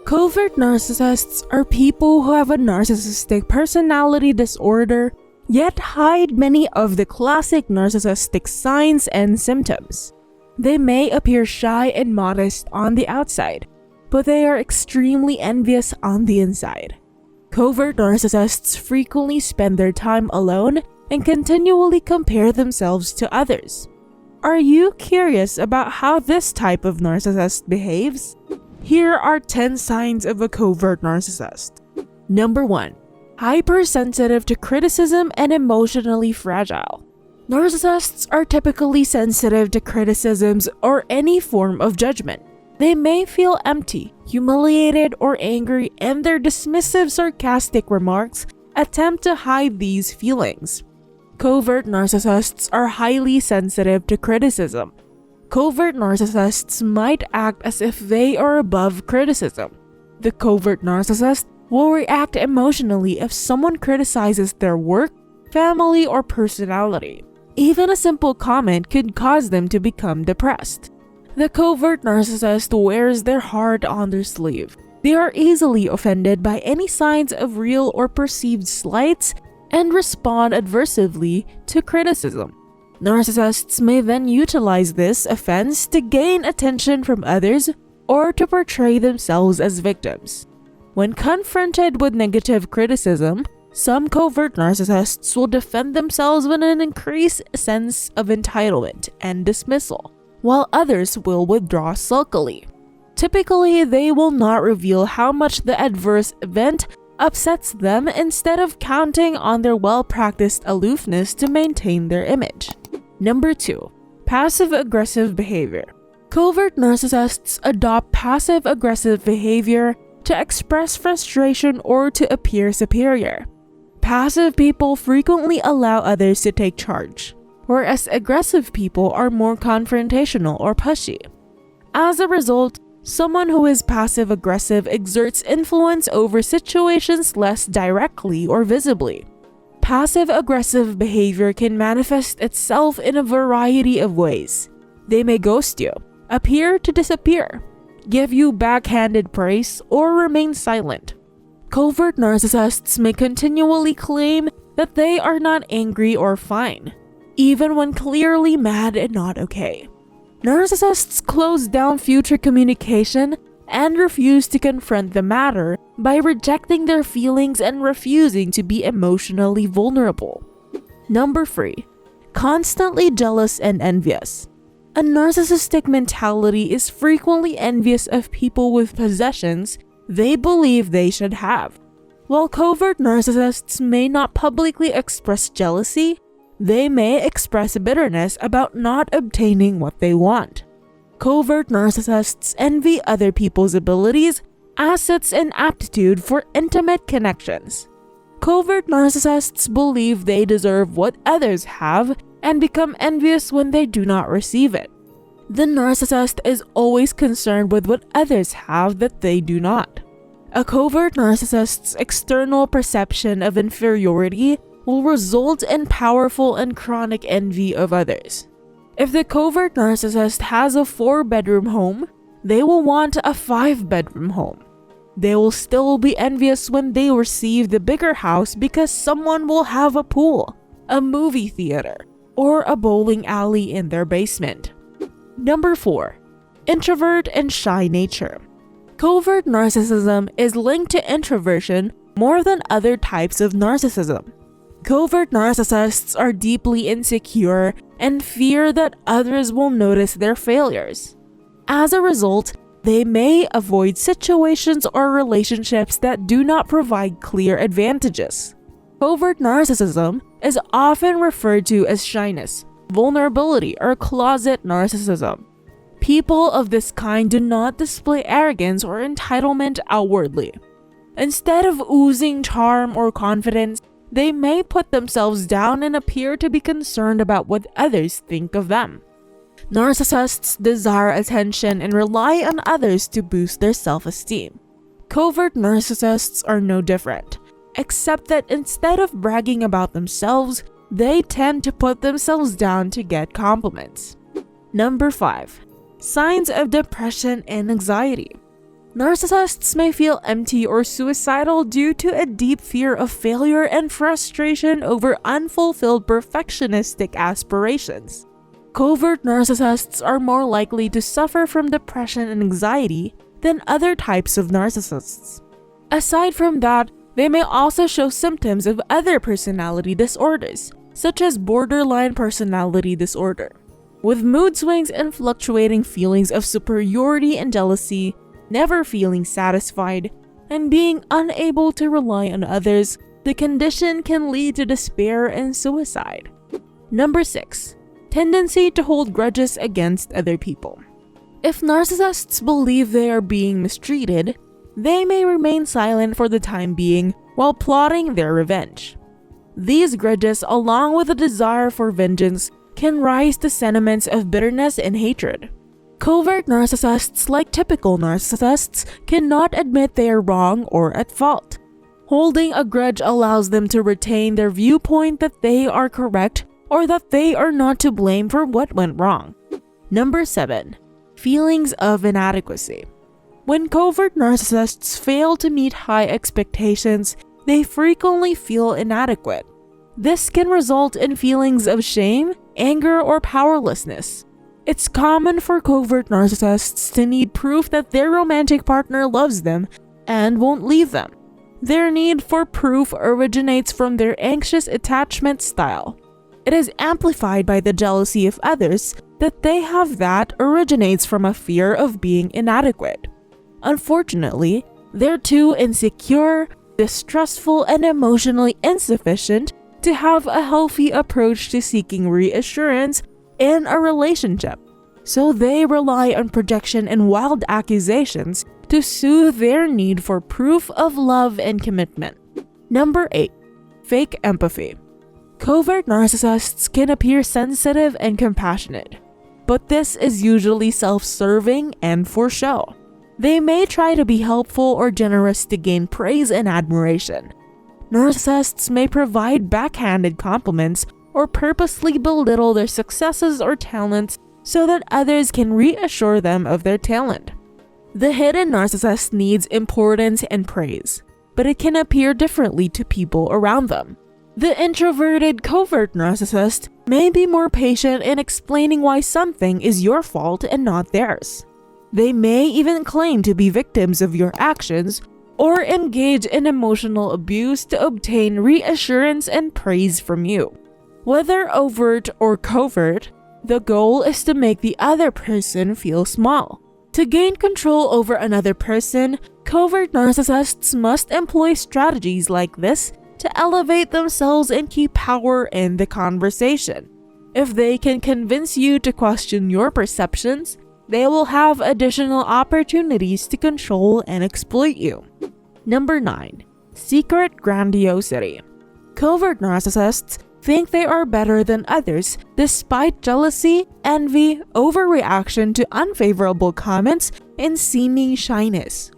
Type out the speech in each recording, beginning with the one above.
Covert narcissists are people who have a narcissistic personality disorder, yet hide many of the classic narcissistic signs and symptoms. They may appear shy and modest on the outside, but they are extremely envious on the inside. Covert narcissists frequently spend their time alone and continually compare themselves to others. Are you curious about how this type of narcissist behaves? Here are 10 signs of a covert narcissist. Number 1. Hypersensitive to criticism and emotionally fragile. Narcissists are typically sensitive to criticisms or any form of judgment. They may feel empty, humiliated, or angry, and their dismissive, sarcastic remarks attempt to hide these feelings. Covert narcissists are highly sensitive to criticism. Covert narcissists might act as if they are above criticism. The covert narcissist will react emotionally if someone criticizes their work, family, or personality. Even a simple comment could cause them to become depressed. The covert narcissist wears their heart on their sleeve. They are easily offended by any signs of real or perceived slights and respond adversely to criticism. Narcissists may then utilize this offense to gain attention from others or to portray themselves as victims. When confronted with negative criticism, some covert narcissists will defend themselves with an increased sense of entitlement and dismissal, while others will withdraw sulkily. Typically, they will not reveal how much the adverse event upsets them, instead of counting on their well-practiced aloofness to maintain their image. Number 2. Passive-aggressive behavior. Covert narcissists adopt passive-aggressive behavior to express frustration or to appear superior. Passive people frequently allow others to take charge, whereas aggressive people are more confrontational or pushy. As a result, someone who is passive-aggressive exerts influence over situations less directly or visibly. Passive-aggressive behavior can manifest itself in a variety of ways. They may ghost you, appear to disappear, give you backhanded praise, or remain silent. Covert narcissists may continually claim that they are not angry or fine, even when clearly mad and not okay. Narcissists close down future communication and refuse to confront the matter by rejecting their feelings and refusing to be emotionally vulnerable. Number 3. Constantly jealous and envious. A narcissistic mentality is frequently envious of people with possessions they believe they should have. While covert narcissists may not publicly express jealousy, they may express bitterness about not obtaining what they want. Covert narcissists envy other people's abilities, assets, and aptitude for intimate connections. Covert narcissists believe they deserve what others have and become envious when they do not receive it. The narcissist is always concerned with what others have that they do not. A covert narcissist's external perception of inferiority will result in powerful and chronic envy of others. If the covert narcissist has a 4-bedroom home, they will want a 5-bedroom home. They will still be envious when they receive the bigger house because someone will have a pool, a movie theater, or a bowling alley in their basement. Number 4. Introvert and shy nature. Covert narcissism is linked to introversion more than other types of narcissism. Covert narcissists are deeply insecure and fear that others will notice their failures. As a result, they may avoid situations or relationships that do not provide clear advantages. Covert narcissism is often referred to as shyness, vulnerability, or closet narcissism. People of this kind do not display arrogance or entitlement outwardly. Instead of oozing charm or confidence, they may put themselves down and appear to be concerned about what others think of them. Narcissists desire attention and rely on others to boost their self-esteem. Covert narcissists are no different, except that instead of bragging about themselves, they tend to put themselves down to get compliments. Number 5. Signs of depression and anxiety. Narcissists may feel empty or suicidal due to a deep fear of failure and frustration over unfulfilled perfectionistic aspirations. Covert narcissists are more likely to suffer from depression and anxiety than other types of narcissists. Aside from that, they may also show symptoms of other personality disorders, such as borderline personality disorder, with mood swings and fluctuating feelings of superiority and jealousy, never feeling satisfied, and being unable to rely on others. The condition can lead to despair and suicide. Number 6. Tendency to hold grudges against other people. If narcissists believe they are being mistreated, they may remain silent for the time being while plotting their revenge. These grudges, along with a desire for vengeance, can rise to sentiments of bitterness and hatred. Covert narcissists, like typical narcissists, cannot admit they are wrong or at fault. Holding a grudge allows them to retain their viewpoint that they are correct or that they are not to blame for what went wrong. Number 7. Feelings of inadequacy. When covert narcissists fail to meet high expectations, they frequently feel inadequate. This can result in feelings of shame, anger, or powerlessness. It's common for covert narcissists to need proof that their romantic partner loves them and won't leave them. Their need for proof originates from their anxious attachment style. It is amplified by the jealousy of others that they have that originates from a fear of being inadequate. Unfortunately, they're too insecure, distrustful, and emotionally insufficient to have a healthy approach to seeking reassurance in a relationship, so they rely on projection and wild accusations to soothe their need for proof of love and commitment. Number 8. Fake empathy. Covert narcissists can appear sensitive and compassionate, but this is usually self-serving and for show. They may try to be helpful or generous to gain praise and admiration. Narcissists may provide backhanded compliments or purposely belittle their successes or talents so that others can reassure them of their talent. The hidden narcissist needs importance and praise, but it can appear differently to people around them. The introverted covert narcissist may be more patient in explaining why something is your fault and not theirs. They may even claim to be victims of your actions or engage in emotional abuse to obtain reassurance and praise from you. Whether overt or covert, the goal is to make the other person feel small. To gain control over another person, covert narcissists must employ strategies like this to elevate themselves and keep power in the conversation. If they can convince you to question your perceptions, they will have additional opportunities to control and exploit you. Number 9. Secret grandiosity. Covert narcissists think they are better than others despite jealousy, envy, overreaction to unfavorable comments, and seeming shyness.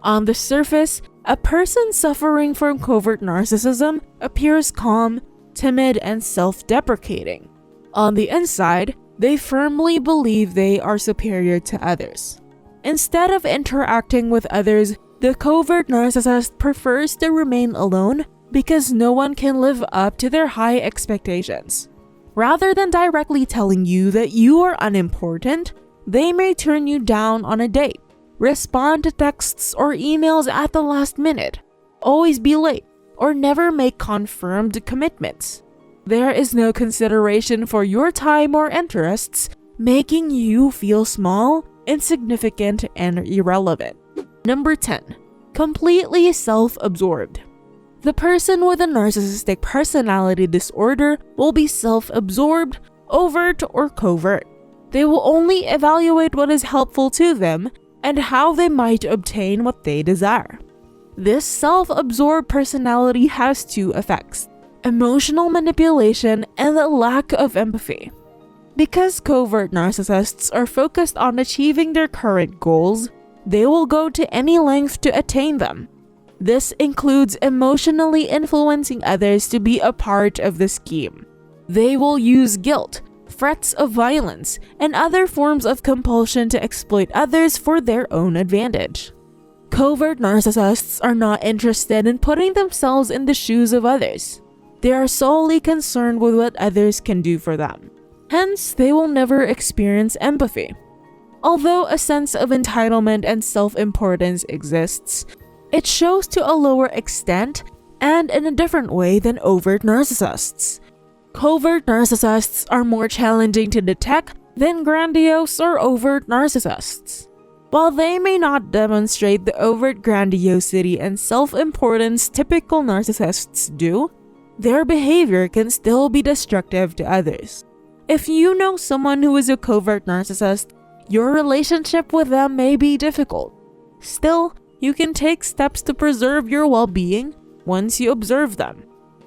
On the surface, a person suffering from covert narcissism appears calm, timid, and self-deprecating. On the inside, they firmly believe they are superior to others. Instead of interacting with others, the covert narcissist prefers to remain alone because no one can live up to their high expectations. Rather than directly telling you that you are unimportant, they may turn you down on a date, respond to texts or emails at the last minute, always be late, or never make confirmed commitments. There is no consideration for your time or interests, making you feel small, insignificant, and irrelevant. Number 10. Completely self-absorbed. The person with a narcissistic personality disorder will be self-absorbed, overt, or covert. They will only evaluate what is helpful to them and how they might obtain what they desire. This self-absorbed personality has two effects: emotional manipulation and a lack of empathy. Because covert narcissists are focused on achieving their current goals, they will go to any length to attain them. This includes emotionally influencing others to be a part of the scheme. They will use guilt, threats of violence, and other forms of compulsion to exploit others for their own advantage. Covert narcissists are not interested in putting themselves in the shoes of others. They are solely concerned with what others can do for them. Hence, they will never experience empathy. Although a sense of entitlement and self-importance exists, it shows to a lower extent and in a different way than overt narcissists. Covert narcissists are more challenging to detect than grandiose or overt narcissists. While they may not demonstrate the overt grandiosity and self-importance typical narcissists do, their behavior can still be destructive to others. If you know someone who is a covert narcissist, your relationship with them may be difficult. Still, you can take steps to preserve your well-being once you observe them.